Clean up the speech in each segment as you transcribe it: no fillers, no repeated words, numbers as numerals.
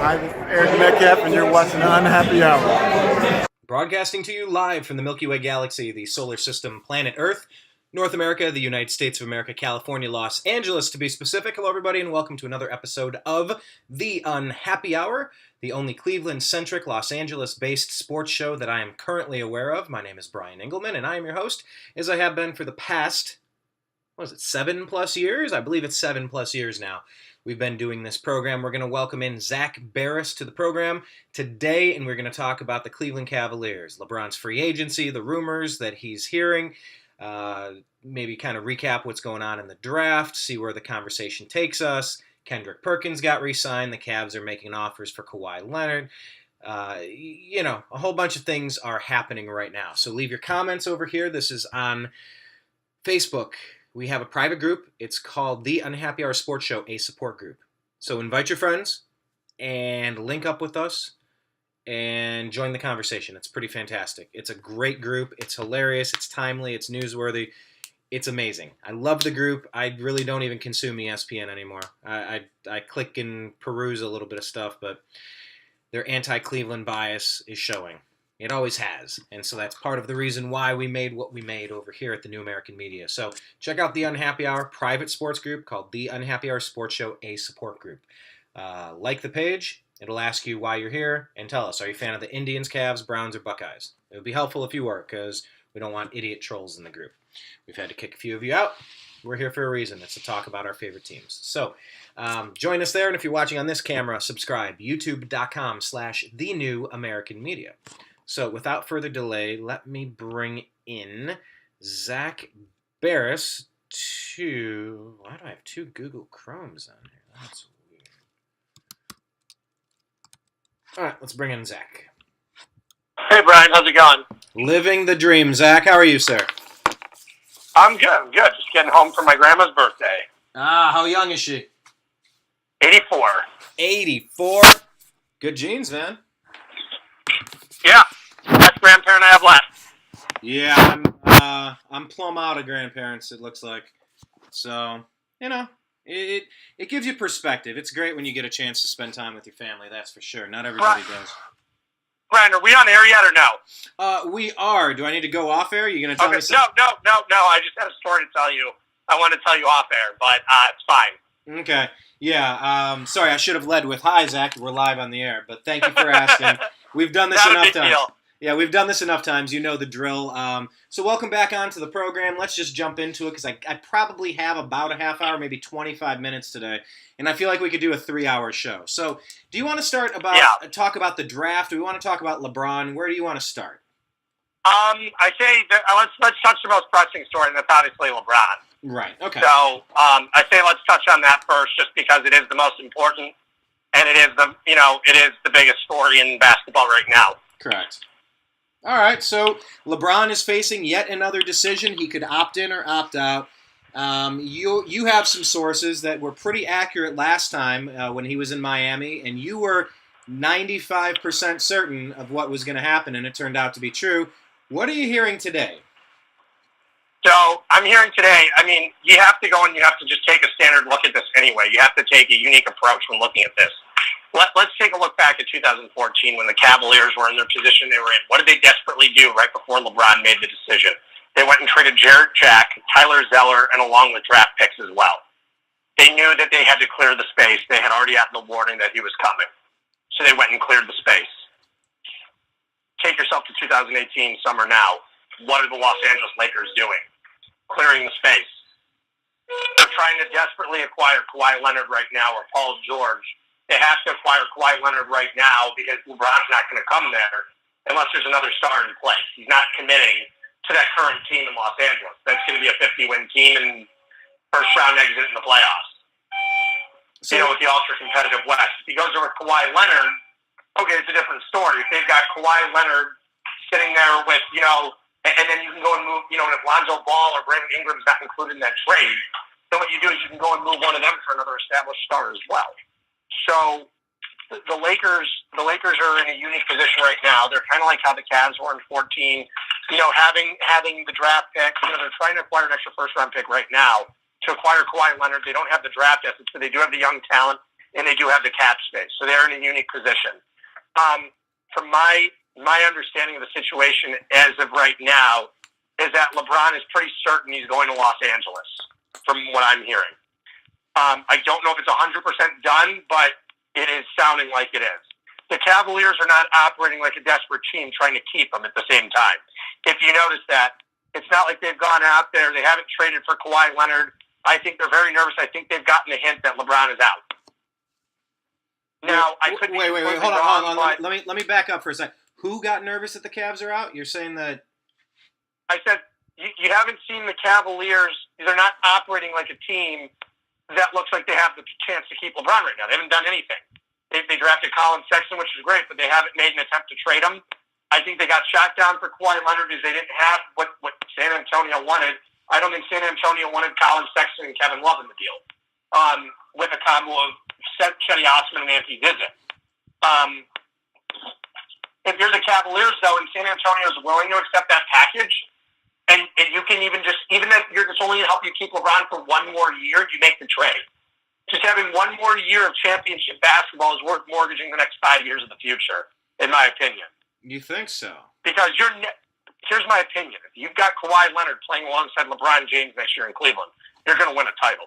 Hi, this is Eric Metcalf, and you're watching the Unhappy Hour. Broadcasting to you live from the Milky Way galaxy, the solar system, planet Earth, North America, the United States of America, California, Los Angeles, to be specific. Hello, everybody, and welcome to another episode of The Unhappy Hour, the only Cleveland-centric, Los Angeles-based sports show that I am currently aware of. My name is Brian Engelman, and I am your host, as I have been for the past, 7+ years? I believe it's 7+ years now. We've been doing this program. We're going to welcome in Zak Baris to the program today, and we're going to talk about the Cleveland Cavaliers, LeBron's free agency, the rumors that he's hearing, maybe kind of recap what's going on in the draft, see where the conversation takes us. Kendrick Perkins got re-signed. The Cavs are making offers for Kawhi Leonard. A whole bunch of things are happening right now. So leave your comments over here. This is on Facebook. We have a private group. It's called The Unhappy Hour Sports Show, a support group. So invite your friends and link up with us and join the conversation. It's pretty fantastic. It's a great group. It's hilarious. It's timely. It's newsworthy. It's amazing. I love the group. I really don't even consume ESPN anymore. I click and peruse a little bit of stuff, but their anti-Cleveland bias is showing. It always has. And so that's part of the reason why we made what we made over here at the New American Media. So check out the Unhappy Hour private sports group called The Unhappy Hour Sports Show, a support group. Like the page. It'll ask you why you're here. And tell us, are you a fan of the Indians, Cavs, Browns, or Buckeyes? It would be helpful if you were, because we don't want idiot trolls in the group. We've had to kick a few of you out. We're here for a reason. It's to talk about our favorite teams. So join us there. And if you're watching on this camera, subscribe. YouTube.com/TheNewAmericanMedia. So without further delay, let me bring in Zak Baris to... Why do I have two Google Chromes on here? That's weird. All right, let's bring in Zak. Hey, Brian. How's it going? Living the dream. Zak, how are you, sir? I'm good. Just getting home from my grandma's birthday. How young is she? 84. 84? Good genes, man. Yeah. Best grandparent I have left. Yeah, I'm plumb out of grandparents, it looks like. So, it gives you perspective. It's great when you get a chance to spend time with your family, that's for sure. Not everybody does. Brian, are we on air yet or no? We are. Do I need to go off air? Are you going to tell me something? No. I just had a story to tell you. I want to tell you off air, but it's fine. Okay. Yeah. Sorry, I should have led with, hi, Zak, we're live on the air, but thank you for asking. We've done this enough times. Deal. Yeah, we've done this enough times. You know the drill. So welcome back onto the program. Let's just jump into it, because I probably have about a half hour, maybe 25 minutes today, and I feel like we could do a 3-hour show. So do you want to start talk about the draft? Do we want to talk about LeBron? Where do you want to start? I say that, let's touch the most pressing story, and that's obviously LeBron. Right. Okay. So I say let's touch on that first, just because it is the most important, and it is the biggest story in basketball right now. Correct. All right, so LeBron is facing yet another decision. He could opt in or opt out. You have some sources that were pretty accurate last time when he was in Miami, and you were 95% certain of what was going to happen, and it turned out to be true. What are you hearing today? So I'm hearing today, you have to go and you have to just take a standard look at this anyway. You have to take a unique approach when looking at this. Let's take a look back at 2014 when the Cavaliers were in their position they were in. What did they desperately do right before LeBron made the decision? They went and traded Jarrett Jack, Tyler Zeller, and along with draft picks as well. They knew that they had to clear the space. They had already gotten the warning that he was coming. So they went and cleared the space. Take yourself to 2018 summer now. What are the Los Angeles Lakers doing? Clearing the space. They're trying to desperately acquire Kawhi Leonard right now, or Paul George. They have to acquire Kawhi Leonard right now because LeBron's not going to come there unless there's another star in place. He's not committing to that current team in Los Angeles. That's going to be a 50-win team and first-round exit in the playoffs. So, with the ultra-competitive West. If he goes there with Kawhi Leonard, okay, it's a different story. If they've got Kawhi Leonard sitting there with, and then you can go and move, and if Lonzo Ball or Brandon Ingram's not included in that trade, then what you do is you can go and move one of them for another established star as well. So the Lakers are in a unique position right now. They're kind of like how the Cavs were in 14. Having the draft pick. They're trying to acquire an extra first round pick right now to acquire Kawhi Leonard. They don't have the draft assets, but they do have the young talent. and they do have the cap space, so they're in a unique position. From my understanding of the situation as of right now is that LeBron is pretty certain he's going to Los Angeles, from what I'm hearing. I don't know if it's 100% done, but it is sounding like it is. The Cavaliers are not operating like a desperate team trying to keep him at the same time. If you notice that, it's not like they've gone out there. They haven't traded for Kawhi Leonard. I think they're very nervous. I think they've gotten the hint that LeBron is out. Now, I could be wait. Hold on. But Let me back up for a second. Who got nervous that the Cavs are out? You're saying that... I said you haven't seen the Cavaliers. They're not operating like a team that looks like they have the chance to keep LeBron right now. They haven't done anything. They drafted Colin Sexton, which is great, but they haven't made an attempt to trade him. I think they got shot down for Kawhi Leonard because they didn't have what San Antonio wanted. I don't think San Antonio wanted Colin Sexton and Kevin Love in the deal, with a combo of Chetty Osman and Anthony Dizit. If you're the Cavaliers, though, and San Antonio is willing to accept that package, and you can even if it's only to help you keep LeBron for one more year, you make the trade. Just having one more year of championship basketball is worth mortgaging the next 5 years of the future, in my opinion. You think so? Because here's my opinion. If you've got Kawhi Leonard playing alongside LeBron James next year in Cleveland, you're going to win a title.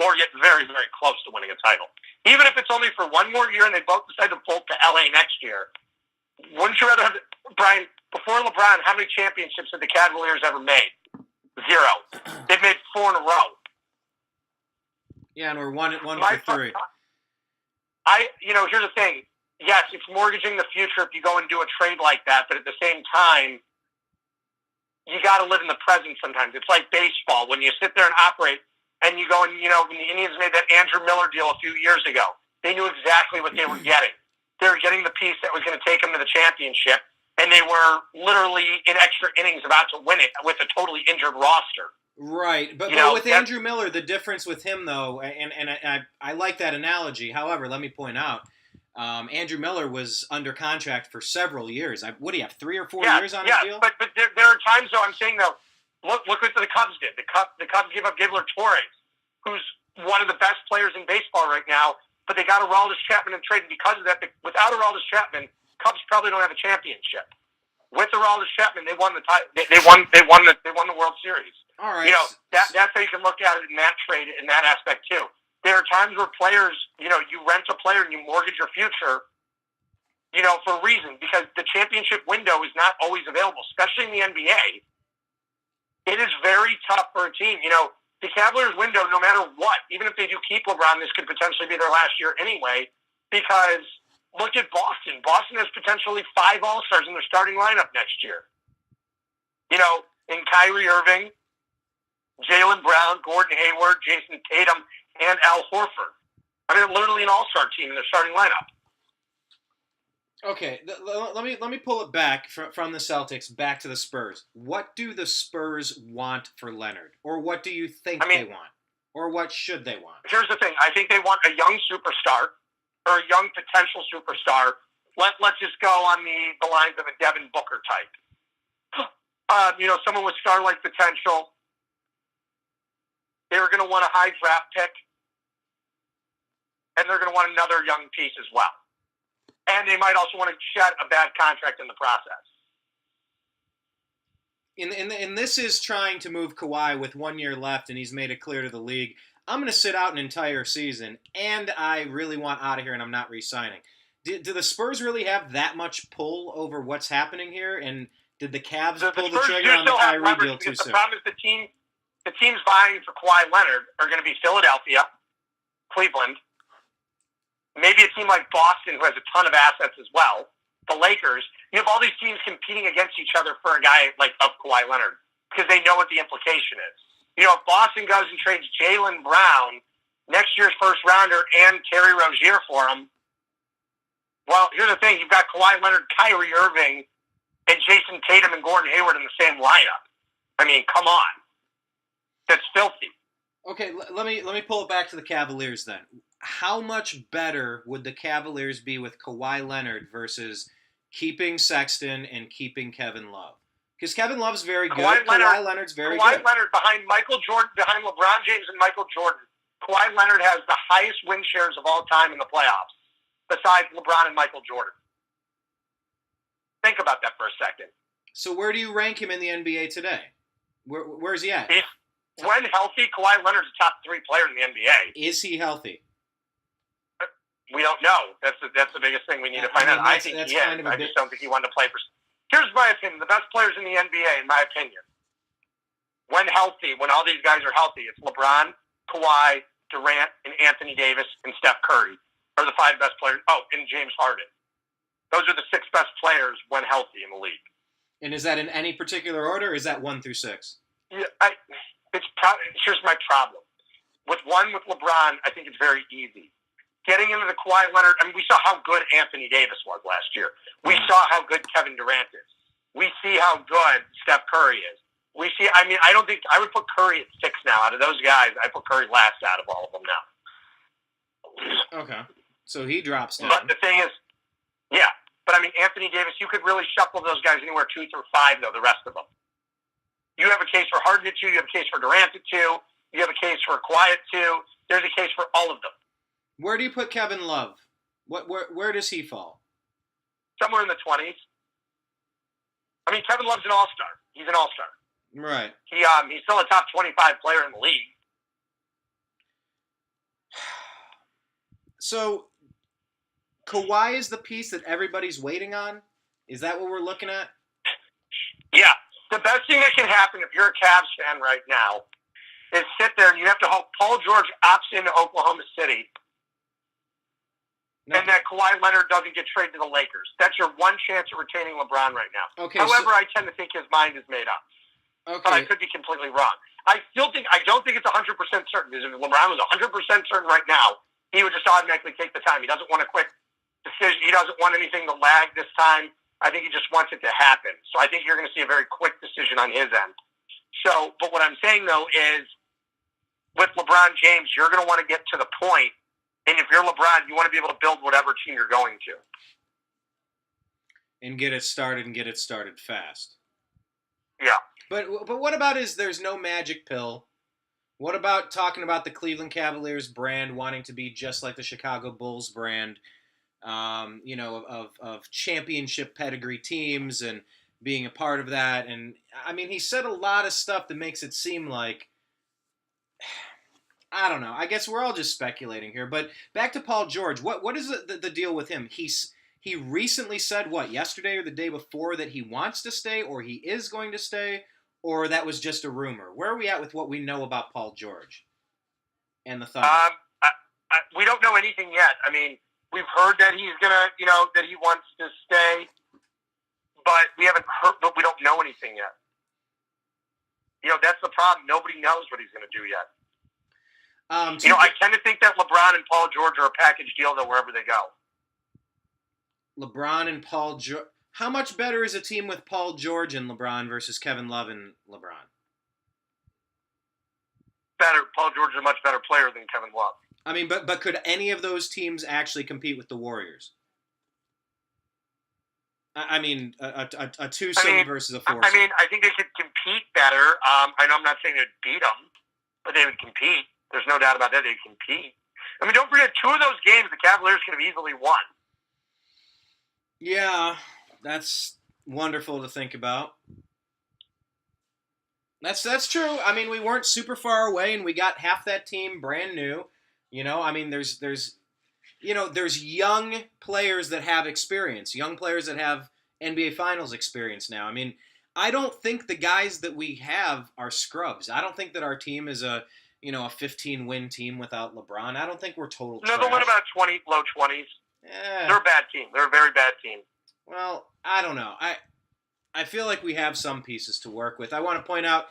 Or get very, very close to winning a title. Even if it's only for one more year and they both decide to bolt to LA next year, wouldn't you rather have Brian, before LeBron, how many championships have the Cavaliers ever made? 0. They've made 4 in a row. Yeah, and we're one for 3. Here's the thing. Yes, it's mortgaging the future if you go and do a trade like that, but at the same time, you got to live in the present sometimes. It's like baseball. When you sit there and operate, and you go and, when the Indians made that Andrew Miller deal a few years ago, they knew exactly what they were getting. They were getting the piece that was going to take them to the championship, and they were literally in extra innings about to win it with a totally injured roster. Right, but with Andrew Miller, the difference with him, though, and I like that analogy. However, let me point out, Andrew Miller was under contract for several years. What do you have, 3 or 4 years on his deal? But there are times, though, I'm saying, though, look what the Cubs did. The Cubs gave up Gabriel Torres, who's one of the best players in baseball right now, but they got Aroldis Chapman in trade, and because of that, without Aroldis Chapman, Cubs probably don't have a championship. With Aroldis Chapman, they won the title. They won the World Series. All right. That's how you can look at it in that trade, in that aspect too. There are times where players, you rent a player and you mortgage your future, for a reason, because the championship window is not always available, especially in the NBA. It is very tough for a team. The Cavaliers window, no matter what, even if they do keep LeBron, this could potentially be their last year anyway, because look at Boston. Boston has potentially 5 All-Stars in their starting lineup next year. In Kyrie Irving, Jaylen Brown, Gordon Hayward, Jason Tatum, and Al Horford. Literally an all-star team in their starting lineup. Okay, let me pull it back from the Celtics back to the Spurs. What do the Spurs want for Leonard? Or what do you think they want? Or what should they want? Here's the thing. I think they want a young superstar, or a young potential superstar. Let's just go on the lines of a Devin Booker type. Someone with star-like potential. They were going to want a high draft pick. And they're going to want another young piece as well. And they might also want to shed a bad contract in the process. And this is trying to move Kawhi with 1 year left, and he's made it clear to the league, I'm going to sit out an entire season, and I really want out of here, and I'm not re-signing. Do the Spurs really have that much pull over what's happening here? And did the Cavs pull the trigger on the Kyrie deal too soon? The problem is the teams vying for Kawhi Leonard are going to be Philadelphia, Cleveland, maybe a team like Boston, who has a ton of assets as well, the Lakers. You have all these teams competing against each other for a guy like Kawhi Leonard because they know what the implication is. If Boston goes and trades Jaylen Brown, next year's first rounder, and Terry Rozier for him, well, here's the thing. You've got Kawhi Leonard, Kyrie Irving, and Jason Tatum and Gordon Hayward in the same lineup. Come on. That's filthy. Okay, let me pull it back to the Cavaliers then. How much better would the Cavaliers be with Kawhi Leonard versus keeping Sexton and keeping Kevin Love? Because Kevin Love's very good. Kawhi Leonard's very good. Kawhi Leonard behind Michael Jordan, behind LeBron James and Michael Jordan, Kawhi Leonard has the highest win shares of all time in the playoffs, besides LeBron and Michael Jordan. Think about that for a second. So where do you rank him in the NBA today? Where's he at? When healthy, Kawhi Leonard's a top 3 player in the NBA. Is he healthy? We don't know. That's the biggest thing we need to find out. I think he is. I just don't think he wanted to play for. Here's my opinion. The best players in the NBA, in my opinion, when healthy, when all these guys are healthy, it's LeBron, Kawhi, Durant, and Anthony Davis, and Steph Curry are the 5 best players. Oh, and James Harden. Those are the 6 best players when healthy in the league. And is that in any particular order, or is that 1 through 6? Yeah, here's my problem. With LeBron, I think it's very easy. Getting into the Kawhi Leonard, I mean, we saw how good Anthony Davis was last year. We saw how good Kevin Durant is. We see how good Steph Curry is. I don't think, I would put Curry at 6 now. Out of those guys, I put Curry last out of all of them now. Okay. So he drops down. But the thing is, yeah. But I mean, Anthony Davis, you could really shuffle those guys anywhere 2 through 5, though, the rest of them. You have a case for Harden at 2. You have a case for Durant at 2. You have a case for Kawhi at 2. There's a case for all of them. Where do you put Kevin Love? Where does he fall? Somewhere in the 20s. I mean, Kevin Love's an all-star. He's an all-star. Right. He's still a top 25 player in the league. So, Kawhi is the piece that everybody's waiting on? Is that what we're looking at? Yeah. The best thing that can happen if you're a Cavs fan right now is sit there and you have to hope Paul George opts into Oklahoma City and that Kawhi Leonard doesn't get traded to the Lakers. That's your one chance of retaining LeBron right now. Okay, however, I tend to think his mind is made up. Okay. But I could be completely wrong. I don't think it's 100% certain. Because if LeBron was 100% certain right now, he would just automatically take the time. He doesn't want a quick decision. He doesn't want anything to lag this time. I think he just wants it to happen. So I think you're going to see a very quick decision on his end. So, but what I'm saying, though, is with LeBron James, you're going to want to get to the point, and if you're LeBron, you want to be able to build whatever team you're going to. And get it started fast. Yeah. But what about there's no magic pill? What about talking about the Cleveland Cavaliers brand wanting to be just like the Chicago Bulls brand, of championship pedigree teams and being a part of that? And, I mean, he said a lot of stuff that makes it seem like, I don't know. I guess we're all just speculating here. But back to Paul George. What is the deal with him? He recently said, yesterday or the day before, that he wants to stay or he is going to stay, or that was just a rumor? Where are we at with what we know about Paul George and the Thunder? We don't know anything yet. I mean, we've heard that he's gonna, that he wants to stay, but we haven't heard. But we don't know anything yet. That's the problem. Nobody knows what he's gonna do yet. I tend to think that LeBron and Paul George are a package deal, though, wherever they go. LeBron and Paul George. How much better is a team with Paul George and LeBron versus Kevin Love and LeBron? Better. Paul George is a much better player than Kevin Love. I mean, but could any of those teams actually compete with the Warriors? I mean, a two-seed versus a four-seed. I mean, I think they could compete better. I'm not saying they'd beat them, but they would compete. There's no doubt about that. They'd compete. I mean, don't forget, 2 of those games the Cavaliers could have easily won. Yeah, that's wonderful to think about. That's true. I mean, we weren't super far away, and we got half that team brand new. I mean, there's young players that have experience, young players that have NBA Finals experience now. I mean, I don't think the guys that we have are scrubs. I don't think that our team is a 15-win team without LeBron. I don't think we're total trash. No, they'll win about low 20s. They're a bad team. They're a very bad team. Well, I don't know. I feel like we have some pieces to work with. I want to point out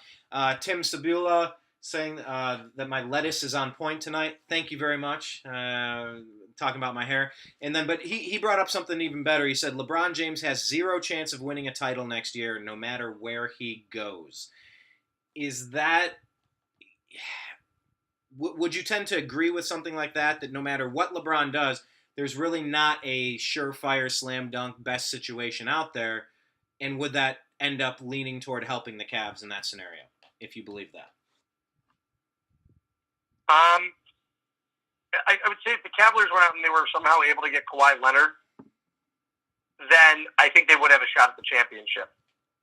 Tim Sabula saying that my lettuce is on point tonight. Thank you very much. Talking about my hair. But he brought up something even better. He said LeBron James has 0 chance of winning a title next year no matter where he goes. Is that... Would you tend to agree with something like that no matter what LeBron does, there's really not a surefire slam dunk best situation out there? And would that end up leaning toward helping the Cavs in that scenario, if you believe that? I would say if the Cavaliers went out and they were somehow able to get Kawhi Leonard, then I think they would have a shot at the championship.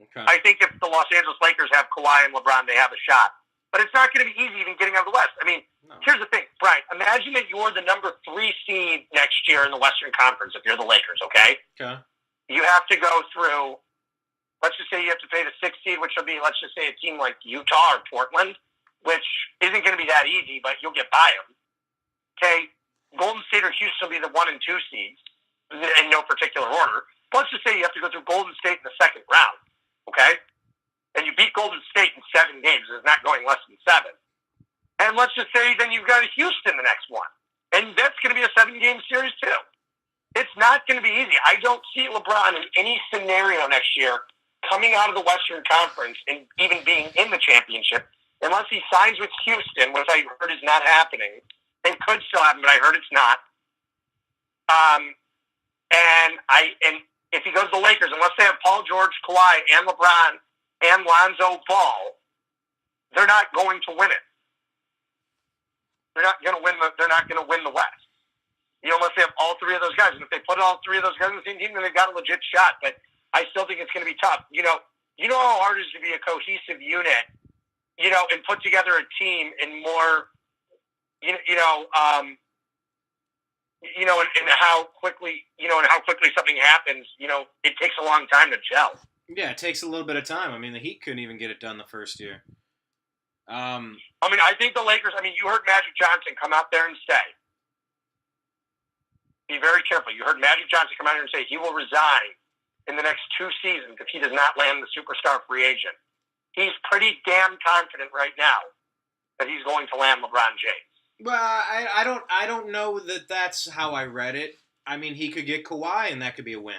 Okay. I think if the Los Angeles Lakers have Kawhi and LeBron, they have a shot. But it's not going to be easy even getting out of the West. I mean, Here's the thing, Brian. Imagine that you're the number 3 seed next year in the Western Conference if you're the Lakers, okay? Okay. You have to go through, let's just say you have to play the 6th seed, which will be, let's just say, a team like Utah or Portland, which isn't going to be that easy, but you'll get by them. Okay? Golden State or Houston will be the 1 and 2 seeds in no particular order. Let's just say you have to go through Golden State in the second round, okay? And you beat Golden State in 7 games. It's not going less than 7. And let's just say then you've got Houston the next one. And that's going to be a 7-game series too. It's not going to be easy. I don't see LeBron in any scenario next year coming out of the Western Conference and even being in the championship unless he signs with Houston, which I heard is not happening. It could still happen, but I heard it's not. And if he goes to the Lakers, unless they have Paul George, Kawhi, and LeBron, and Lonzo Ball, they're not going to win it. They're not going to win the West. Unless they have all 3 of those guys. And if they put all 3 of those guys on the same team, then they've got a legit shot. But I still think it's going to be tough. You know how hard it is to be a cohesive unit, and put together a team in more, and how quickly, something happens. It takes a long time to gel. Yeah, it takes a little bit of time. I mean, the Heat couldn't even get it done the first year. I think the Lakers, you heard Magic Johnson come out there and say, be very careful. You heard Magic Johnson come out here and say he will resign in the next 2 seasons if he does not land the superstar free agent. He's pretty damn confident right now that he's going to land LeBron James. Well, I don't know that that's how I read it. I mean, he could get Kawhi and that could be a win.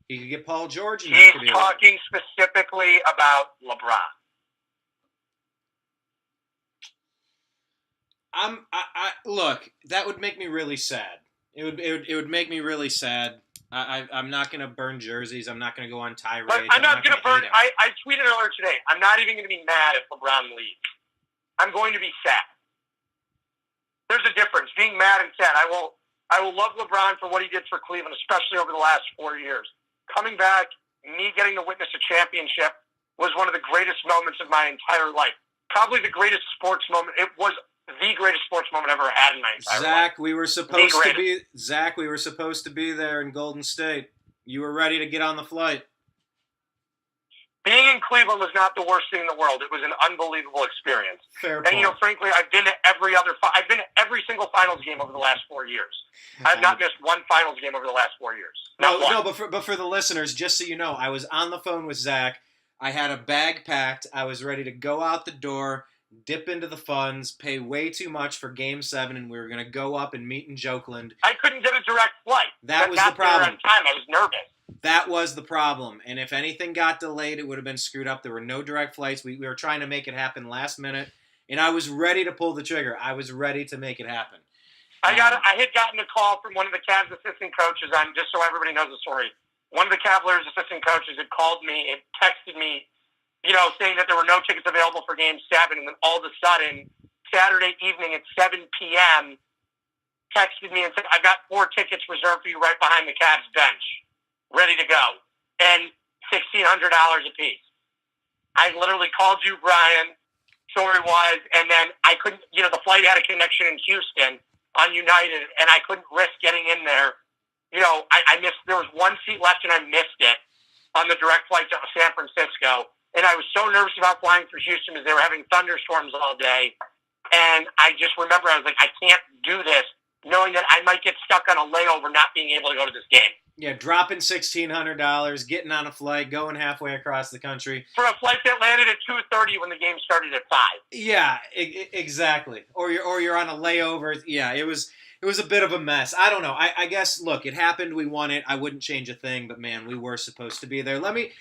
He could get Paul George and that could be a win. He's talking specifically about LeBron. Look, that would make me really sad. It would make me really sad. I'm not going to burn jerseys. I'm not going to go on tirades. But I'm not going to burn. I tweeted earlier today. I'm not even going to be mad if LeBron leaves. I'm going to be sad. There's a difference. Being mad and sad. I will love LeBron for what he did for Cleveland, especially over the last 4 years. Coming back, me getting to witness a championship was one of the greatest moments of my entire life. Probably the greatest sports moment. It was the greatest sports moment I've ever had in my entire life. Zach, we were supposed to be there in Golden State. You were ready to get on the flight. Being in Cleveland was not the worst thing in the world. It was an unbelievable experience. Fair point. And frankly, I've been to every single finals game over the last 4 years. I've not missed one finals game over the last 4 years. But for the listeners, just so you know, I was on the phone with Zach. I had a bag packed. I was ready to go out the door, dip into the funds, pay way too much for Game 7, and we were going to go up and meet in Jokeland. I couldn't get a direct flight. That was the problem. On time. I was nervous. That was the problem. And if anything got delayed, it would have been screwed up. There were no direct flights. We were trying to make it happen last minute, and I was ready to pull the trigger. I was ready to make it happen. I had gotten a call from one of the Cavs assistant coaches just so everybody knows the story. One of the Cavaliers assistant coaches had called me and texted me, saying that there were no tickets available for Game 7, and then all of a sudden, Saturday evening at 7 p.m., texted me and said, I've got 4 tickets reserved for you right behind the Cavs bench, ready to go, and $1,600 a piece. I literally called you, Brian, story was, and then I couldn't, the flight had a connection in Houston on United, and I couldn't risk getting in there. I missed, there was 1 seat left, and I missed it on the direct flight to San Francisco. And I was so nervous about flying through Houston because they were having thunderstorms all day. And I just remember, I was like, I can't do this, knowing that I might get stuck on a layover not being able to go to this game. Yeah, dropping $1,600, getting on a flight, going halfway across the country. For a flight that landed at 2:30 when the game started at 5. Yeah, exactly. Or you're on a layover. Yeah, it was a bit of a mess. I don't know. I guess, look, it happened. We won it. I wouldn't change a thing, but, man, we were supposed to be there. Let me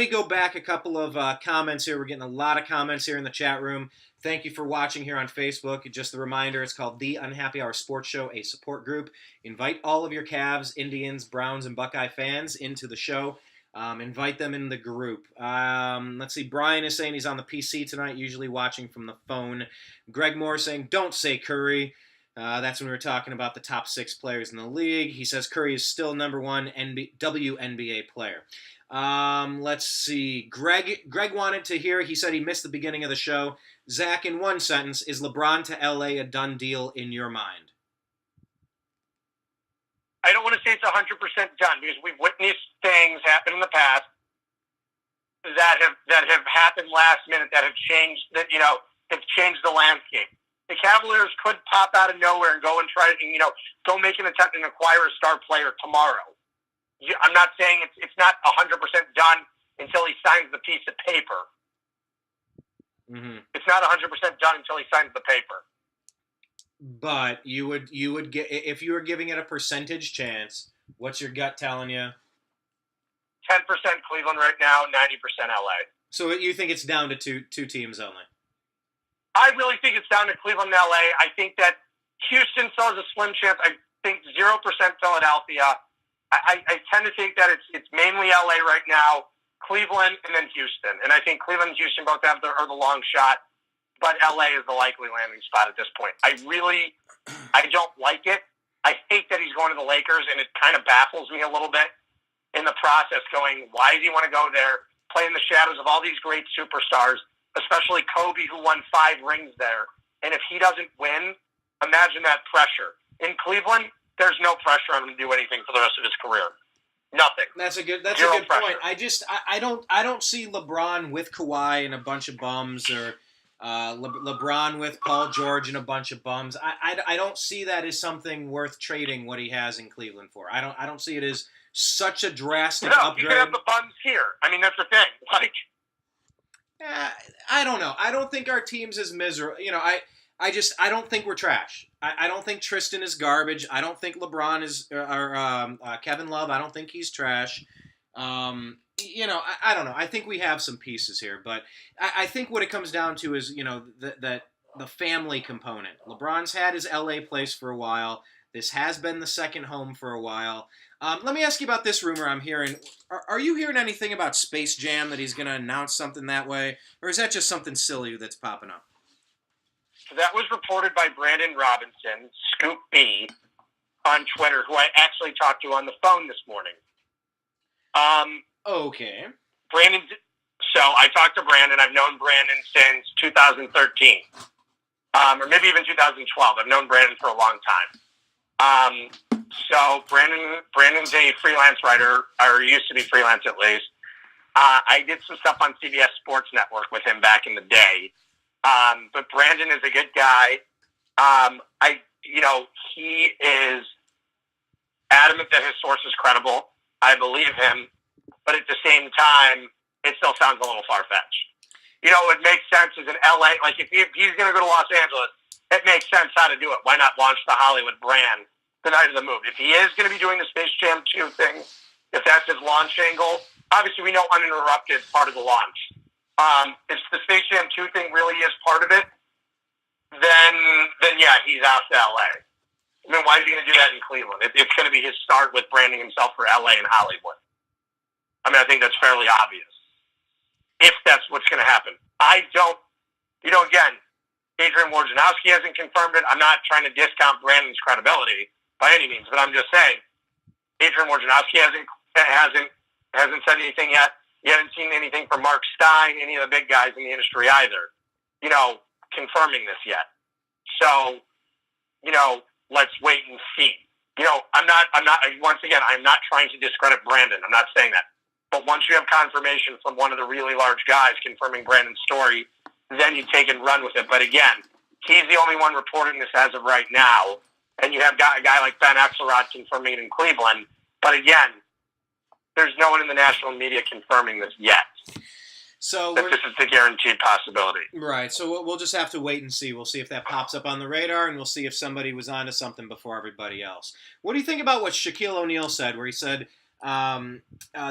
go back a couple of comments here. We're getting a lot of comments here in the chat room. Thank you for watching here on Facebook. Just a reminder, it's called The Unhappy Hour Sports Show, a support group. Invite all of your Cavs, Indians, Browns, and Buckeye fans into the show. Invite them in the group. Let's see. Brian is saying he's on the PC tonight, usually watching from the phone. Greg Moore saying, don't say Curry. That's when we were talking about the top 6 players in the league. He says Curry is still number 1 WNBA player. Let's see. Greg wanted to hear, he said he missed the beginning of the show. Zach, in one sentence, is LeBron to LA a done deal in your mind? I don't want to say it's 100% done because we've witnessed things happen in the past that have happened last minute that have changed have changed the landscape. The Cavaliers could pop out of nowhere and go and try to go make an attempt and acquire a star player tomorrow. I'm not saying it's not 100% done until he signs the piece of paper. Mm-hmm. It's not 100% done until he signs the paper. But you would get, if you were giving it a percentage chance, what's your gut telling you? 10% Cleveland right now, 90% LA. So you think it's down to two teams only? I really think it's down to Cleveland and LA. I think that Houston still has a slim chance. I think 0% Philadelphia. I tend to think that it's mainly LA right now, Cleveland, and then Houston. And I think Cleveland and Houston both are the long shot, but LA is the likely landing spot at this point. I don't like it. I hate that he's going to the Lakers, and it kind of baffles me a little bit in the process going, why does he want to go there, play in the shadows of all these great superstars, especially Kobe, who won 5 rings there. And if he doesn't win, imagine that pressure. In Cleveland, there's no pressure on him to do anything for the rest of his career. Nothing. That's a good pressure. point. I don't see LeBron with Kawhi and a bunch of bums, or LeBron with Paul George and a bunch of bums. I don't see that as something worth trading what he has in Cleveland for. I don't see it as such a drastic upgrade. You can have the bums here. I mean, that's the thing. I don't know. I don't think our team's as miserable. I don't think we're trash. I don't think Tristan is garbage. I don't think LeBron is, or Kevin Love, I don't think he's trash. I don't know. I think we have some pieces here, but I think what it comes down to is, the family component. LeBron's had his LA place for a while. This has been the second home for a while. Let me ask you about this rumor I'm hearing. Are you hearing anything about Space Jam, that he's going to announce something that way? Or is that just something silly that's popping up? So that was reported by Brandon Robinson, Scoop B, on Twitter, who I actually talked to on the phone this morning. Okay. Brandon. So I talked to Brandon. I've known Brandon since 2013, or maybe even 2012. I've known Brandon for a long time. So Brandon's a freelance writer, or used to be freelance at least. I did some stuff on CBS Sports Network with him back in the day. But Brandon is a good guy. He is adamant that his source is credible. I believe him, but at the same time, it still sounds a little far-fetched. It makes sense as an LA, like if he's going to go to Los Angeles, it makes sense how to do it. Why not launch the Hollywood brand the night of the move? If he is going to be doing the Space Jam 2 thing, if that's his launch angle, obviously we know Uninterrupted is part of the launch. If the Space Jam 2 thing really is part of it, then yeah, he's out to LA. I mean, why is he going to do that in Cleveland? It's going to be his start with branding himself for LA and Hollywood. I mean, I think that's fairly obvious. If that's what's going to happen. I don't, again, Adrian Wojnarowski hasn't confirmed it. I'm not trying to discount Brandon's credibility by any means, but I'm just saying, Adrian Wojnarowski hasn't said anything yet. You haven't seen anything from Mark Stein, any of the big guys in the industry either, confirming this yet. So, let's wait and see. I'm not, once again, I'm not trying to discredit Brandon. I'm not saying that. But once you have confirmation from one of the really large guys confirming Brandon's story, then you take and run with it. But again, he's the only one reporting this as of right now. And you have a guy like Ben Axelrod confirming it in Cleveland. But again, there's no one in the national media confirming this yet. So this is the guaranteed possibility. Right. So we'll just have to wait and see. We'll see if that pops up on the radar, and we'll see if somebody was onto something before everybody else. What do you think about what Shaquille O'Neal said, where he said,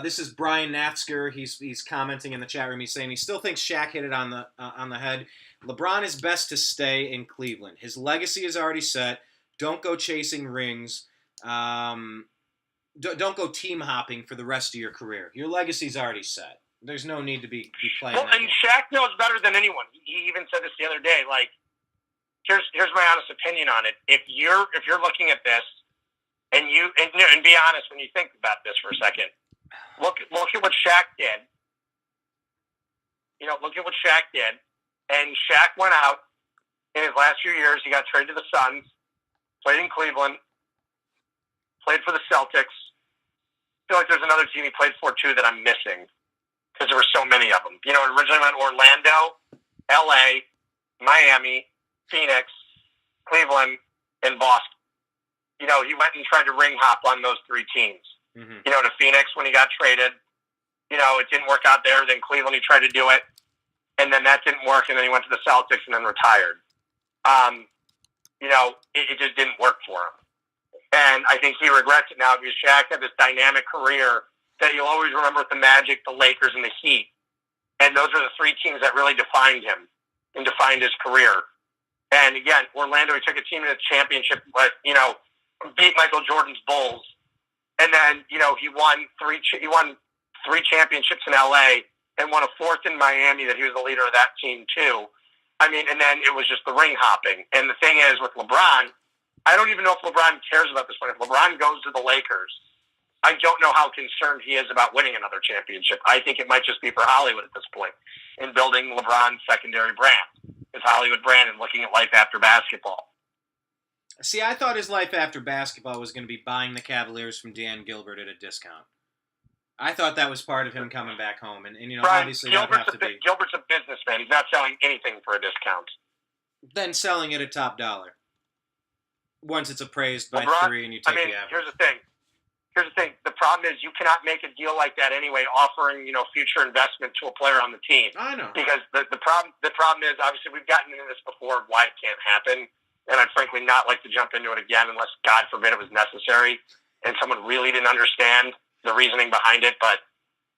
this is Brian Natsker. He's commenting in the chat room. He's saying he still thinks Shaq hit it on the head. LeBron is best to stay in Cleveland. His legacy is already set. Don't go chasing rings. Don't go team hopping for the rest of your career. Your legacy's already set. There's no need to be playing. Well, and Shaq knows better than anyone. He even said this the other day. Like, here's my honest opinion on it. If you're looking at this and be honest when you think about this for a second, look at what Shaq did. Look at what Shaq did, and Shaq went out in his last few years. He got traded to the Suns, played in Cleveland, played for the Celtics. I feel like there's another team he played for too that I'm missing because there were so many of them. It originally went Orlando, L.A., Miami, Phoenix, Cleveland, and Boston. He went and tried to ring hop on those three teams. Mm-hmm. To Phoenix when he got traded. It didn't work out there. Then Cleveland, he tried to do it. And then that didn't work. And then he went to the Celtics and then retired. It just didn't work for him. And I think he regrets it now because Shaq had this dynamic career that you'll always remember with the Magic, the Lakers, and the Heat. And those are the three teams that really defined him and defined his career. And again, Orlando, he took a team to the championship, but, beat Michael Jordan's Bulls. And then, he won three championships in L.A. and won a fourth in Miami that he was the leader of that team too. And then it was just the ring hopping. And the thing is with LeBron, I don't even know if LeBron cares about this one. If LeBron goes to the Lakers, I don't know how concerned he is about winning another championship. I think it might just be for Hollywood at this point in building LeBron's secondary brand, his Hollywood brand, and looking at life after basketball. See, I thought his life after basketball was going to be buying the Cavaliers from Dan Gilbert at a discount. I thought that was part of him coming back home, and Brian, obviously that would have to be. Gilbert's a businessman. He's not selling anything for a discount. Then selling it at top dollar. Once it's appraised by LeBron, 3 and you take the average. Here's the thing. The problem is you cannot make a deal like that anyway, offering future investment to a player on the team. I know. Because the problem is obviously we've gotten into this before of why it can't happen, and I'd frankly not like to jump into it again unless God forbid it was necessary and someone really didn't understand the reasoning behind it. But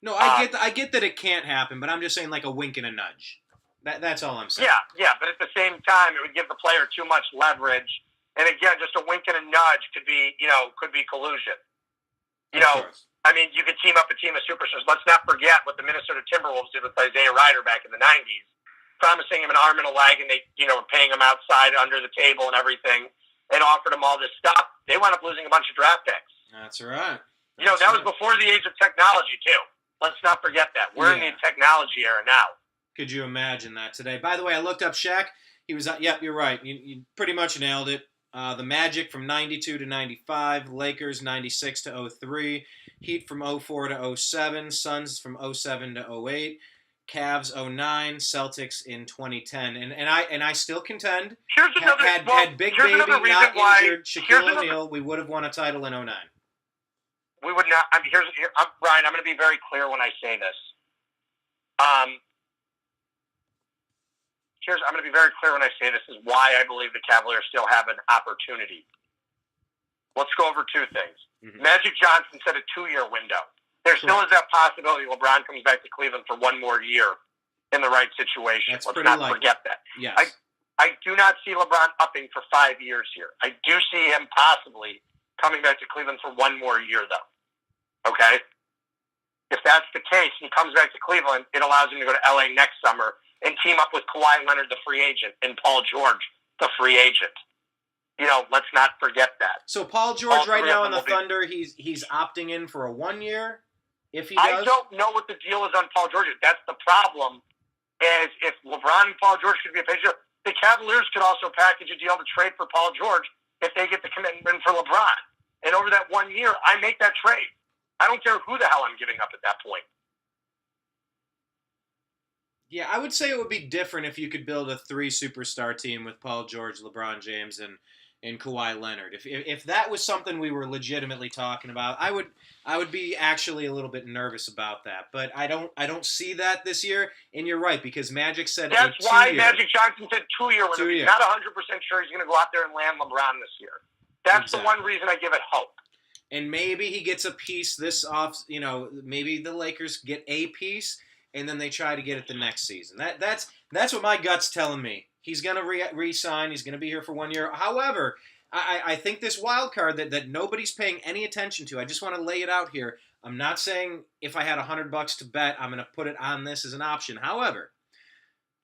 no, I get that it can't happen, but I'm just saying like a wink and a nudge. That's all I'm saying. Yeah, but at the same time, it would give the player too much leverage. And again, just a wink and a nudge could be collusion. You could team up a team of superstars. Let's not forget what the Minnesota Timberwolves did with Isaiah Ryder back in the 90s, promising him an arm and a leg, and they, were paying him outside under the table and everything, and offered him all this stuff. They wound up losing a bunch of draft picks. That's right. That was before the age of technology, too. Let's not forget that. We're in the technology era now. Could you imagine that today? By the way, I looked up Shaq. He was, yep, you're right. You pretty much nailed it. The Magic from 92 to 95, Lakers 96 to 03, Heat from 04 to 07, Suns from 07 to 08, Cavs 09, Celtics in 2010. And I still contend, had Big Baby not injured Shaquille O'Neal, we would have won a title in 09. We would not. Brian, I'm going to be very clear when I say this. I'm going to be very clear when I say this is why I believe the Cavaliers still have an opportunity. Let's go over two things. Mm-hmm. Magic Johnson said a 2-year window. There still is that possibility LeBron comes back to Cleveland for one more year in the right situation. Let's not forget that. Yes. I do not see LeBron upping for 5 years here. I do see him possibly coming back to Cleveland for one more year, though. Okay? If that's the case, he comes back to Cleveland, it allows him to go to L.A. next summer and team up with Kawhi Leonard, the free agent, and Paul George, the free agent. Let's not forget that. So Paul George right now on the Thunder, he's opting in for a 1 year, if he does? I don't know what the deal is on Paul George. That's the problem, is if LeBron and Paul George could be a patient, the Cavaliers could also package a deal to trade for Paul George if they get the commitment for LeBron. And over that 1 year, I make that trade. I don't care who the hell I'm giving up at that point. Yeah, I would say it would be different if you could build a 3-superstar team with Paul George, LeBron James, and Kawhi Leonard. If that was something we were legitimately talking about, I would be actually a little bit nervous about that. But I don't see that this year. And you're right, because Magic said that's why Magic Johnson said 2 year. He's not 100% sure he's going to go out there and land LeBron this year. That's the one reason I give it hope. And maybe he gets a piece this off. Maybe the Lakers get a piece. And then they try to get it the next season. That's what my gut's telling me. He's going to re-sign. He's going to be here for 1 year. However, I think this wild card that nobody's paying any attention to, I just want to lay it out here. I'm not saying if I had $100 to bet, I'm going to put it on this as an option. However,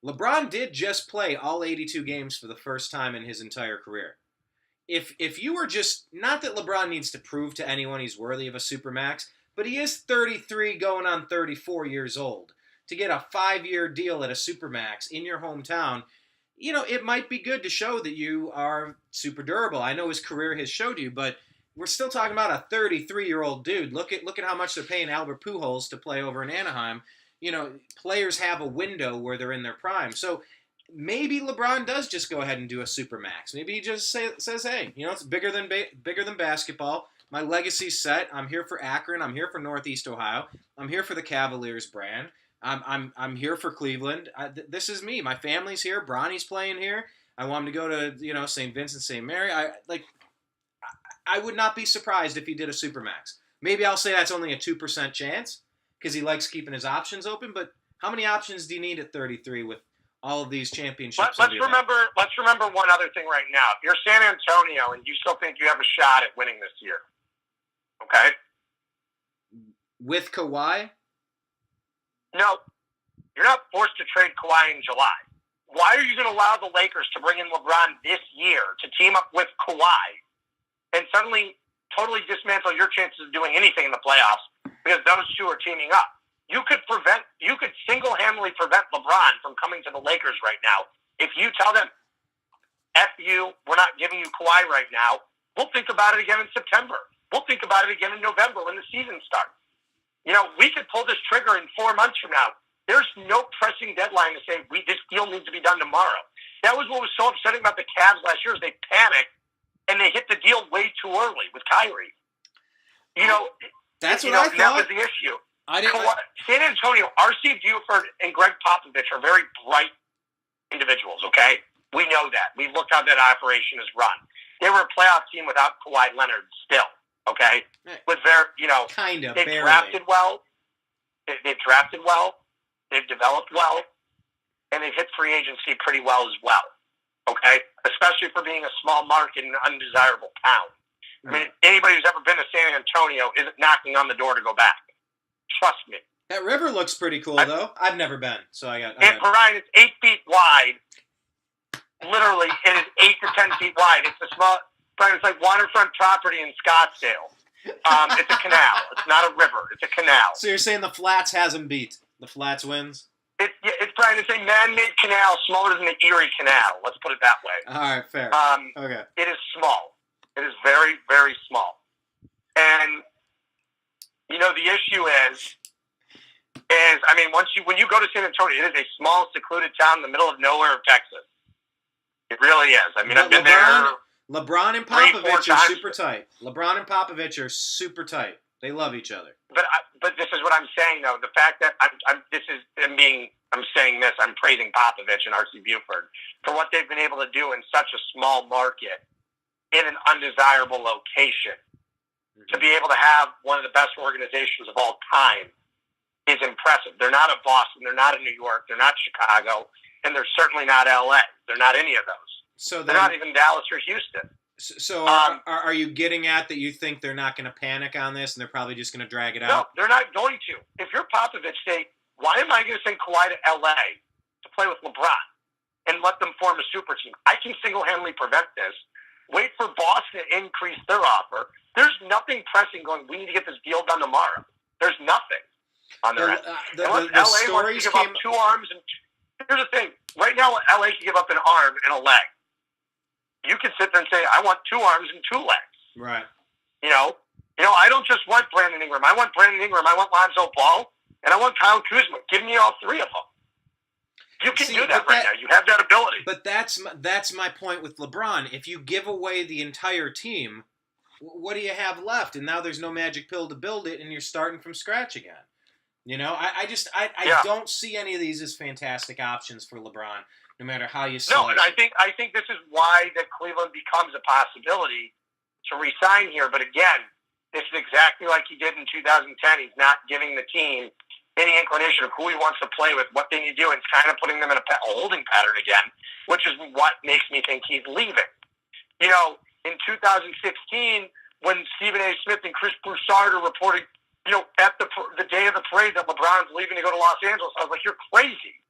LeBron did just play all 82 games for the first time in his entire career. If you were just, not that LeBron needs to prove to anyone he's worthy of a supermax, but he is 33 going on 34 years old. To get a 5-year deal at a supermax in your hometown, it might be good to show that you are super durable. I know his career has showed you, but we're still talking about a 33-year-old dude. Look at how much they're paying Albert Pujols to play over in Anaheim. Players have a window where they're in their prime. So maybe LeBron does just go ahead and do a supermax. Maybe he just says, hey, it's bigger than basketball. My legacy's set. I'm here for Akron. I'm here for Northeast Ohio. I'm here for the Cavaliers brand. I'm here for Cleveland. This is me. My family's here. Bronny's playing here. I want him to go to St. Vincent, St. Mary. I would not be surprised if he did a supermax. Maybe I'll say that's only a 2% chance because he likes keeping his options open. But how many options do you need at 33 with all of these championships? Let's remember one other thing right now. If you're San Antonio and you still think you have a shot at winning this year, okay? With Kawhi? No, you're not forced to trade Kawhi in July. Why are you going to allow the Lakers to bring in LeBron this year to team up with Kawhi and suddenly totally dismantle your chances of doing anything in the playoffs because those two are teaming up? You could single-handedly prevent LeBron from coming to the Lakers right now if you tell them, F you, we're not giving you Kawhi right now. We'll think about it again in September. We'll think about it again in November when the season starts. We could pull this trigger in 4 months from now. There's no pressing deadline to say this deal needs to be done tomorrow. That was what was so upsetting about the Cavs last year is they panicked and they hit the deal way too early with Kyrie. That's what I thought. That was the issue. San Antonio, R.C. Buford and Greg Popovich are very bright individuals, okay? We know that. We looked how that operation is run. They were a playoff team without Kawhi Leonard still. Okay, with their, kind of, they've drafted well. They've drafted well. They've developed well, and they've hit free agency pretty well as well. Okay, especially for being a small market in an undesirable town. I mean, anybody who's ever been to San Antonio isn't knocking on the door to go back. Trust me. That river looks pretty cool, though. I've never been, so I got. Brian, it's 8 feet wide. Literally, it is 8 to 10 feet wide. It's a small. It's like waterfront property in Scottsdale. It's a canal. It's not a river. It's a canal. So you're saying the Flats has them beat? The Flats wins? It's trying to say man-made canal smaller than the Erie Canal. Let's put it that way. All right, fair. Okay. It is small. It is very, very small. And, the issue is when you go to San Antonio, it is a small, secluded town in the middle of nowhere of Texas. It really is. I've been there. LeBron and Popovich are super tight. LeBron and Popovich are super tight. They love each other. But this is what I'm saying, though. The fact that I'm saying this. I'm praising Popovich and R.C. Buford for what they've been able to do in such a small market in an undesirable location. Mm-hmm. To be able to have one of the best organizations of all time is impressive. They're not a Boston. They're not a New York. They're not Chicago. And they're certainly not L.A. They're not any of those. So they're not even Dallas or Houston. So are you getting at that you think they're not going to panic on this and they're probably just going to drag it out? No, they're not going to. If you're Popovich, say, why am I going to send Kawhi to L.A. to play with LeBron and let them form a super team? I can single-handedly prevent this. Wait for Boston to increase their offer. There's nothing pressing going, we need to get this deal done tomorrow. There's nothing on their end. Unless L.A. wants to give up 2 arms. And here's the thing. Right now, L.A. can give up an arm and a leg. You can sit there and say, I want 2 arms and 2 legs. Right. I don't just want Brandon Ingram. I want Brandon Ingram. I want Lonzo Ball. And I want Kyle Kuzma. Give me all 3 of them. You can do that right now. You have that ability. But that's my point with LeBron. If you give away the entire team, what do you have left? And now there's no magic pill to build it, and you're starting from scratch again. I don't see any of these as fantastic options for LeBron, no matter how you slice. No, and I think this is why that Cleveland becomes a possibility to resign here. But again, this is exactly like he did in 2010. He's not giving the team any inclination of who he wants to play with, what they need to do, and it's kind of putting them in a holding pattern again, which is what makes me think he's leaving. In 2016, when Stephen A. Smith and Chris Broussard are reporting, at the day of the parade that LeBron's leaving to go to Los Angeles, I was like, you're crazy.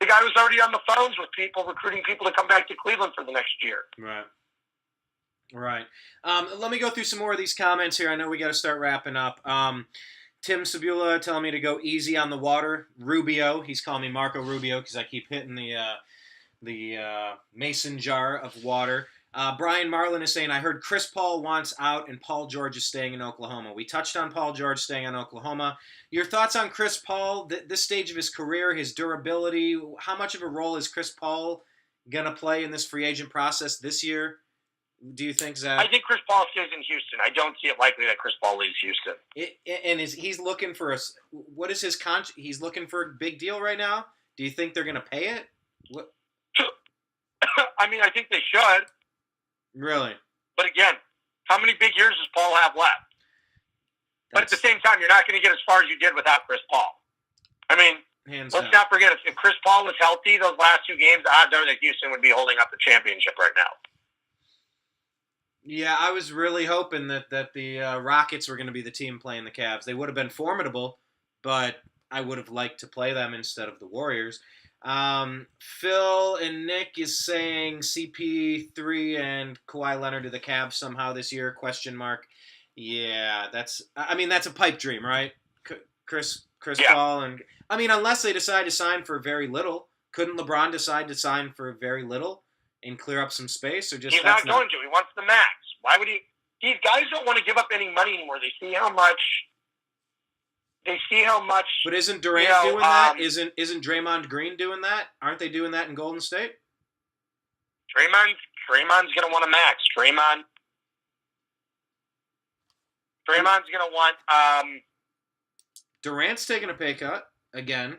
The guy was already on the phones with people, recruiting people to come back to Cleveland for the next year. Right. Let me go through some more of these comments here. I know we got to start wrapping up. Tim Sabula telling me to go easy on the water. Rubio, he's calling me Marco Rubio because I keep hitting the mason jar of water. Brian Marlin is saying, I heard Chris Paul wants out and Paul George is staying in Oklahoma. We touched on Paul George staying in Oklahoma. Your thoughts on Chris Paul, this stage of his career, his durability? How much of a role is Chris Paul going to play in this free agent process this year? Do you think, Zach? I think Chris Paul stays in Houston. I don't see it likely that Chris Paul leaves Houston. He's looking for what is his contract? He's looking for a big deal right now? Do you think they're going to pay it? What? I mean, I think they should. Really? But again, how many big years does Paul have left? But at the same time, you're not going to get as far as you did without Chris Paul. I mean, let's not forget, if Chris Paul was healthy those last 2 games, odds are that Houston would be holding up the championship right now. Yeah, I was really hoping that the Rockets were going to be the team playing the Cavs. They would have been formidable, but I would have liked to play them instead of the Warriors. Phil and Nick is saying CP3 and Kawhi Leonard to the Cavs somehow this year, ? Yeah, that's a pipe dream, right? Chris Paul and unless they decide to sign for very little. Couldn't LeBron decide to sign for very little and clear up some space, or just he's not going to. He wants the max. Why would he? These guys don't want to give up any money anymore. They see how much. But isn't Durant doing that? Isn't Draymond Green doing that? Aren't they doing that in Golden State? Draymond's going to want a max. Draymond's going to want. Durant's taking a pay cut again.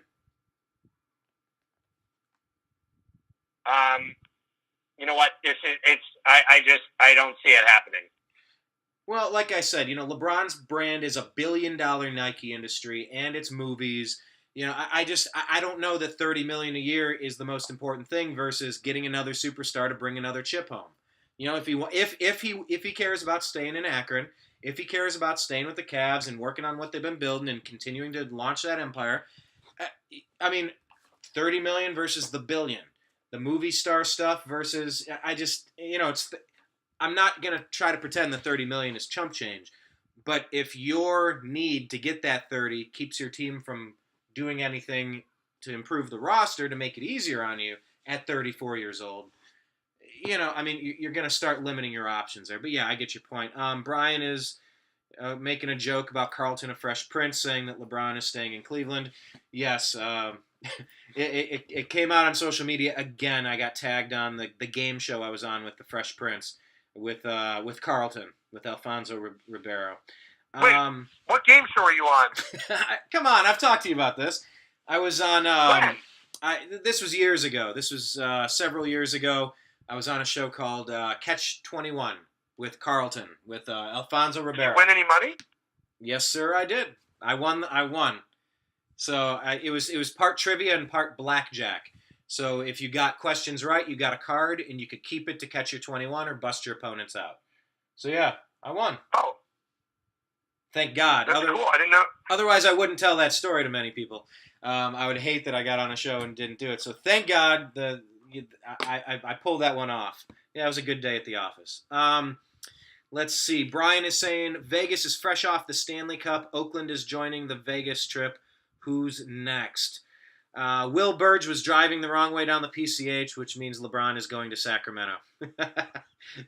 You know what? I don't see it happening. Well, like I said, LeBron's brand is $1 billion Nike industry, and it's movies. I don't know that $30 million a year is the most important thing versus getting another superstar to bring another chip home. If he cares about staying in Akron, if he cares about staying with the Cavs and working on what they've been building and continuing to launch that empire, $30 million versus the $1 billion. The movie star stuff versus, I'm not going to try to pretend the $30 million is chump change, but if your need to get that 30 keeps your team from doing anything to improve the roster to make it easier on you at 34 years old, you're going to start limiting your options there. But yeah, I get your point. Brian is making a joke about Carlton of Fresh Prince, saying that LeBron is staying in Cleveland. Yes, it came out on social media again. I got tagged on the game show I was on with the Fresh Prince with Carlton, with Alfonso Ribeiro. Wait, what game show are you on? Come on, I've talked to you about this. I was on. This was years ago. This was several years ago. I was on a show called Catch 21 with Carlton, with Alfonso Ribeiro. Did you win any money? Yes, sir, I did. I won. So it was part trivia and part blackjack. So if you got questions right, you got a card, and you could keep it to catch your 21 or bust your opponents out. So yeah, I won. Oh. Thank God. That's cool. I didn't know. Otherwise, I wouldn't tell that story to many people. I would hate that I got on a show and didn't do it. So thank God I pulled that one off. Yeah, it was a good day at the office. Let's see. Brian is saying Vegas is fresh off the Stanley Cup. Oakland is joining the Vegas trip. Who's next? Will Burge was driving the wrong way down the PCH, which means LeBron is going to Sacramento.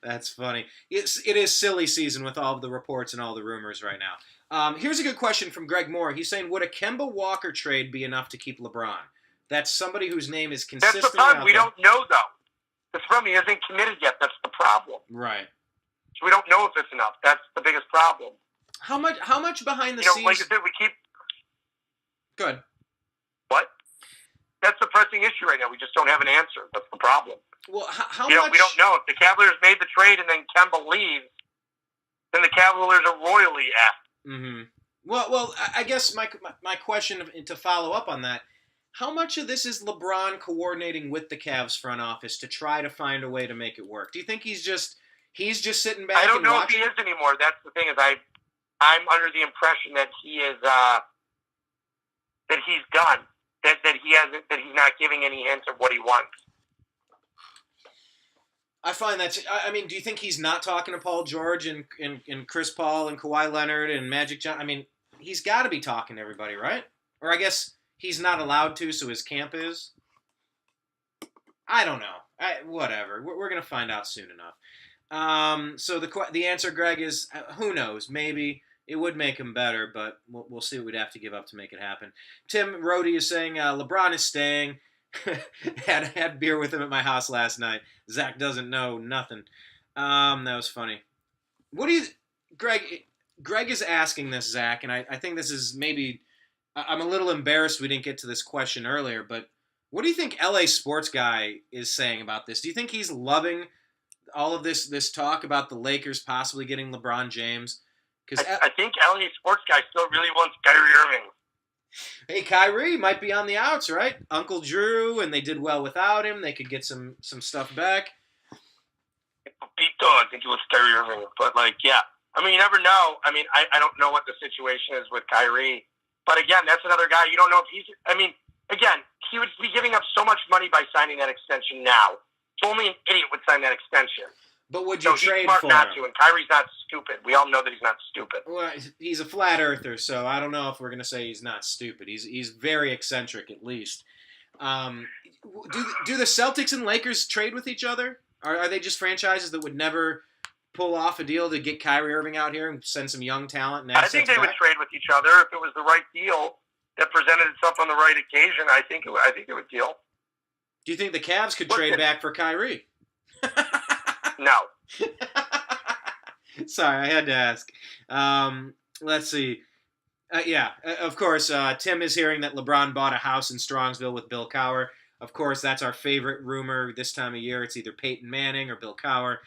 That's funny. It is silly season with all of the reports and all the rumors right now. Here's a good question from Greg Moore. He's saying, would a Kemba Walker trade be enough to keep LeBron? That's somebody whose name is consistently That's the problem. We don't know, though. The problem, he hasn't committed yet. That's the problem. Right. So we don't know if it's enough. That's the biggest problem. How much behind the scenes? Like I said, we keep... Good. What? That's the pressing issue right now. We just don't have an answer. That's the problem. Well, how much... We don't know. If the Cavaliers made the trade and then Kemba leaves, then the Cavaliers are royally effed. Mm-hmm. Well, I guess my question to follow up on that, how much of this is LeBron coordinating with the Cavs front office to try to find a way to make it work? Do you think he's just sitting back? I don't know watching? if he is anymore. That's the thing, is I'm under the impression that he is that he's done. that he's not giving any hints of what he wants. I find that. I mean, do you think he's not talking to Paul George and Chris Paul and Kawhi Leonard and Magic Johnson? I mean, he's got to be talking to everybody, right? Or I guess he's not allowed to, so his camp is. I don't know. Whatever. We're gonna find out soon enough. So the answer, Greg, is who knows? Maybe it would make him better, but we'll see what we'd have to give up to make it happen. Tim Rhodey is saying LeBron is staying. had beer with him at my house last night. Zach doesn't know nothing. That was funny. What do you, Greg? Greg is asking this, Zach, and I think this is maybe. I'm a little embarrassed we didn't get to this question earlier, but what do you think LA Sports Guy is saying about this? Do you think he's loving all of this talk about the Lakers possibly getting LeBron James? Because I think LA Sports Guy still really wants Kyrie Irving. Hey, Kyrie might be on the outs, right? Uncle Drew, and they did well without him. They could get some stuff back. Pito, I think it was Kyrie Irving. But, yeah. I mean, you never know. I mean, I don't know what the situation is with Kyrie. But, again, that's another guy. You don't know if he's – I mean, again, he would be giving up so much money by signing that extension now. So only an idiot would sign that extension. But would you trade he's smart for not him? to, and Kyrie's not stupid. We all know that he's not stupid. Well, he's a flat earther, so I don't know if we're going to say he's not stupid. He's very eccentric, at least. Do the Celtics and Lakers trade with each other? Are they just franchises that would never pull off a deal to get Kyrie Irving out here and send some young talent and assets I think they back? would trade with each other if it was the right deal that presented itself on the right occasion. I think it would deal. Do you think the Cavs could trade back for Kyrie? No. Sorry, I had to ask. Let's see. Of course, Tim is hearing that LeBron bought a house in Strongsville with Bill Cowher. Of course, that's our favorite rumor this time of year. It's either Peyton Manning or Bill Cowher.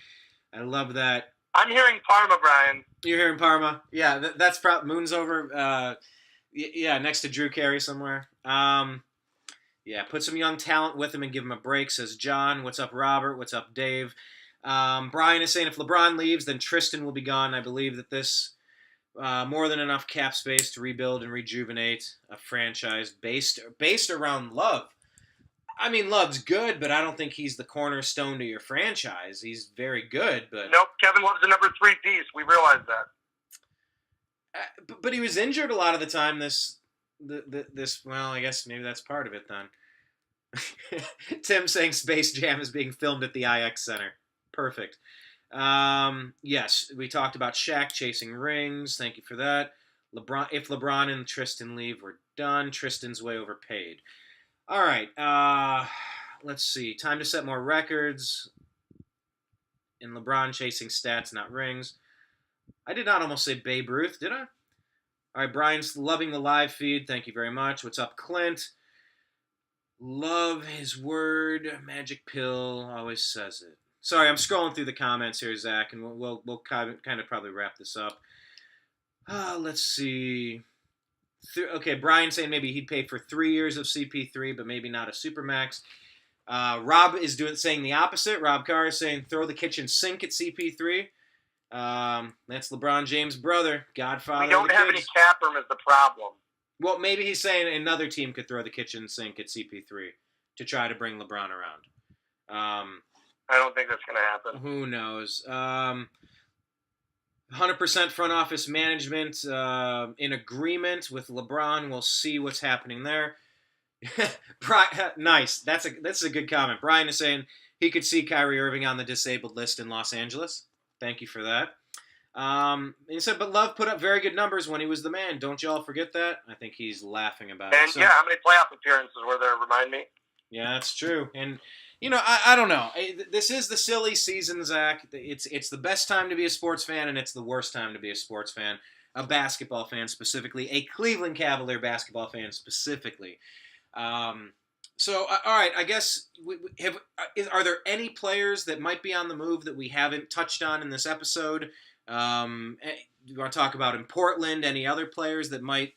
I love that. I'm hearing Parma, Brian. You're hearing Parma? Yeah, that's probably Moon's over. Next to Drew Carey somewhere. Put some young talent with him and give him a break, says John. What's up, Robert? What's up, Dave? Brian is saying if LeBron leaves, then Tristan will be gone. I believe that this more than enough cap space to rebuild and rejuvenate a franchise based around Love. I mean, Love's good, but I don't think he's the cornerstone to your franchise. He's very good, but nope. Kevin Love's the number 3 piece. We realize that. But he was injured a lot of the time. Well, I guess maybe that's part of it then. Tim saying Space Jam is being filmed at the IX Center. Perfect. Yes, we talked about Shaq chasing rings. Thank you for that. If LeBron and Tristan leave, we're done. Tristan's way overpaid. All right. Let's see. Time to set more records. And LeBron chasing stats, not rings. I did not almost say Babe Ruth, did I? All right, Brian's loving the live feed. Thank you very much. What's up, Clint? Love his word. Magic pill always says it. Sorry, I'm scrolling through the comments here, Zach, and we'll kind of probably wrap this up. Let's see. Okay, Brian saying maybe he'd pay for 3 years of CP3, but maybe not a Supermax. Rob is saying the opposite. Rob Carr is saying throw the kitchen sink at CP3. That's LeBron James' brother, godfather. We don't have any cap room is the problem. Well, maybe he's saying another team could throw the kitchen sink at CP3 to try to bring LeBron around. I don't think that's going to happen. Who knows? 100% front office management in agreement with LeBron. We'll see what's happening there. Nice. That's a good comment. Brian is saying he could see Kyrie Irving on the disabled list in Los Angeles. Thank you for that. He said, but Love put up very good numbers when he was the man. Don't you all forget that? I think he's laughing about it. And how many playoff appearances were there? Remind me. Yeah, that's true. And I don't know. This is the silly season, Zach. It's the best time to be a sports fan, and it's the worst time to be a sports fan, a basketball fan specifically, a Cleveland Cavalier basketball fan specifically. So, all right, I guess, are there any players that might be on the move that we haven't touched on in this episode? You want to talk about in Portland, any other players that might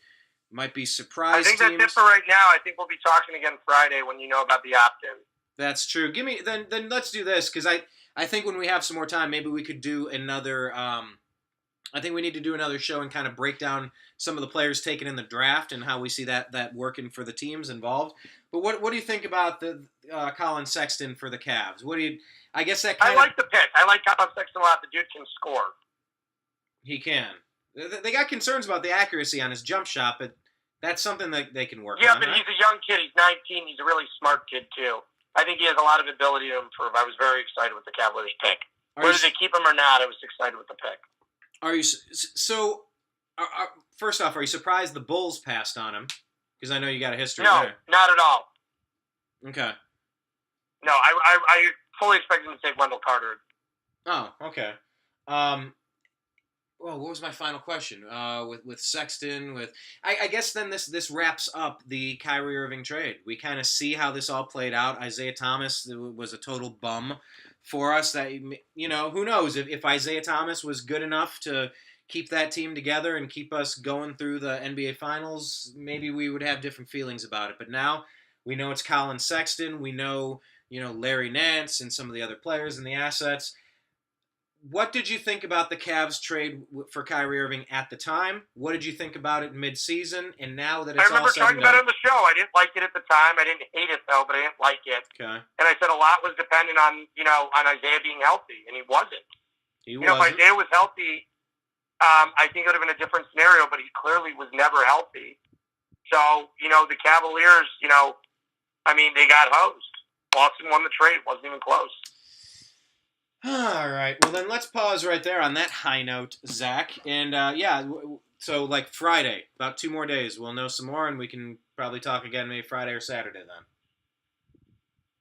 be surprise teams? I think that's it for right now. I think we'll be talking again Friday when you know about the opt-in. That's true. Then let's do this, because I think when we have some more time, maybe we could do another I think we need to do another show and kind of break down some of the players taken in the draft and how we see that working for the teams involved. But what do you think about the Colin Sexton for the Cavs? What do you? I guess that kind I like the pick. I like Colin Sexton a lot. The dude can score. He can. They got concerns about the accuracy on his jump shot, but that's something that they can work on. Yeah, but right? he's a young kid. He's 19. He's a really smart kid, too. I think he has a lot of ability to improve. I was very excited with the Cavaliers pick. Whether they keep him or not, I was excited with the pick. Are you so? First off, are you surprised the Bulls passed on him? Because I know you got a history No, there. not at all. Okay. No, I fully expected him to take Wendell Carter. Oh, okay. Well, what was my final question? With Sexton, I guess then this wraps up the Kyrie Irving trade. We kind of see how this all played out. Isaiah Thomas was a total bum for us. That who knows if Isaiah Thomas was good enough to keep that team together and keep us going through the NBA Finals, maybe we would have different feelings about it. But now we know it's Colin Sexton. We know Larry Nance and some of the other players and the assets. What did you think about the Cavs trade for Kyrie Irving at the time? What did you think about it mid-season? And now that it's all said and done, I remember talking about it on the show. I didn't like it at the time. I didn't hate it though, but I didn't like it. Okay. And I said a lot was dependent on Isaiah being healthy, and he wasn't. If Isaiah was healthy, I think it would have been a different scenario. But he clearly was never healthy. So the Cavaliers, they got hosed. Boston won the trade. It wasn't even close. All right. Well, then let's pause right there on that high note, Zach. And, so, like, Friday, about 2 more days, we'll know some more, and we can probably talk again maybe Friday or Saturday then.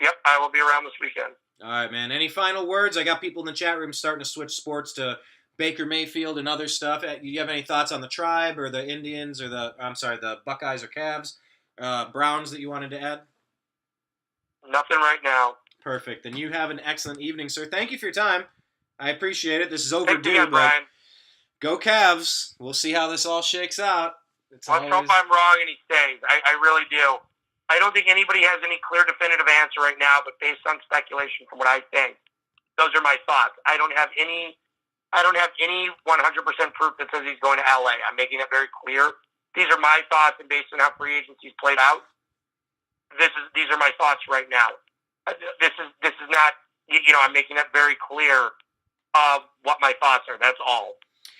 Yep, I will be around this weekend. All right, man. Any final words? I got people in the chat room starting to switch sports to Baker Mayfield and other stuff. Do you have any thoughts on the Tribe or the Indians or the Buckeyes or Cavs, Browns that you wanted to add? Nothing right now. Perfect. Then you have an excellent evening, sir. Thank you for your time. I appreciate it. This is overdue, Thank you again, but Brian. Go Cavs. We'll see how this all shakes out. Let's hope I'm wrong and he stays. I really do. I don't think anybody has any clear, definitive answer right now, but based on speculation from what I think, those are my thoughts. I don't have any 100% proof that says he's going to LA. I'm making it very clear. These are my thoughts, and based on how free agency's played out, these are my thoughts right now. This is not, I'm making it very clear of what my thoughts are. That's all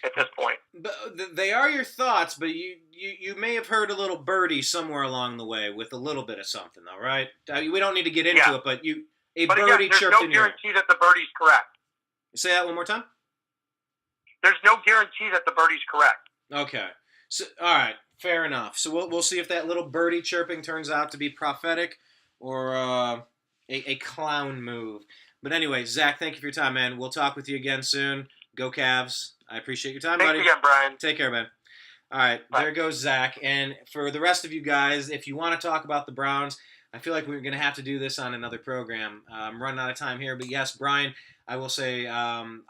at this point. But they are your thoughts, but you may have heard a little birdie somewhere along the way with a little bit of something, though, right? We don't need to get into it, but birdie again, chirped in your ear. There's no guarantee that the birdie's correct. Say that one more time? There's no guarantee that the birdie's correct. Okay. So, all right. Fair enough. So we'll see if that little birdie chirping turns out to be prophetic or a clown move. But anyway, Zach, thank you for your time, man. We'll talk with you again soon. Go Cavs. I appreciate your time, buddy. Thanks again, Brian. Take care, man. All right, Bye. There goes Zach. And for the rest of you guys, if you want to talk about the Browns, I feel like we're going to have to do this on another program. I'm running out of time here. But yes, Brian, I will say I'm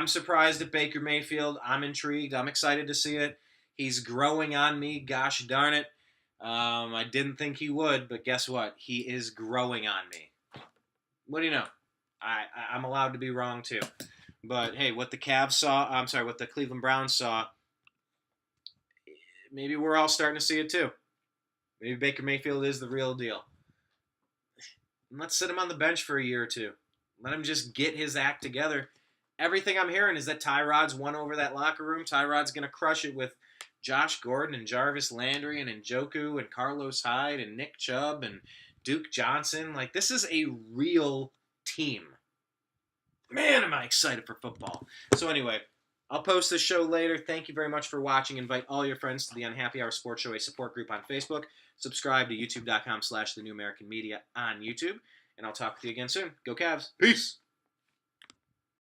surprised at Baker Mayfield. I'm intrigued. I'm excited to see it. He's growing on me. Gosh darn it. I didn't think he would, but guess what? He is growing on me. What do you know? I'm allowed to be wrong too. But hey, what the Cleveland Browns saw, maybe we're all starting to see it too. Maybe Baker Mayfield is the real deal. And let's sit him on the bench for a year or two. Let him just get his act together. Everything I'm hearing is that Tyrod's won over that locker room. Tyrod's going to crush it with Josh Gordon and Jarvis Landry and Njoku and Carlos Hyde and Nick Chubb and Duke Johnson. Like, this is a real team. Man, am I excited for football. So anyway, I'll post this show later. Thank you very much for watching. Invite all your friends to the Unhappy Hour Sports Show, a support group on Facebook. Subscribe to youtube.com/TheNewAmericanMedia on YouTube. And I'll talk with you again soon. Go Cavs. Peace.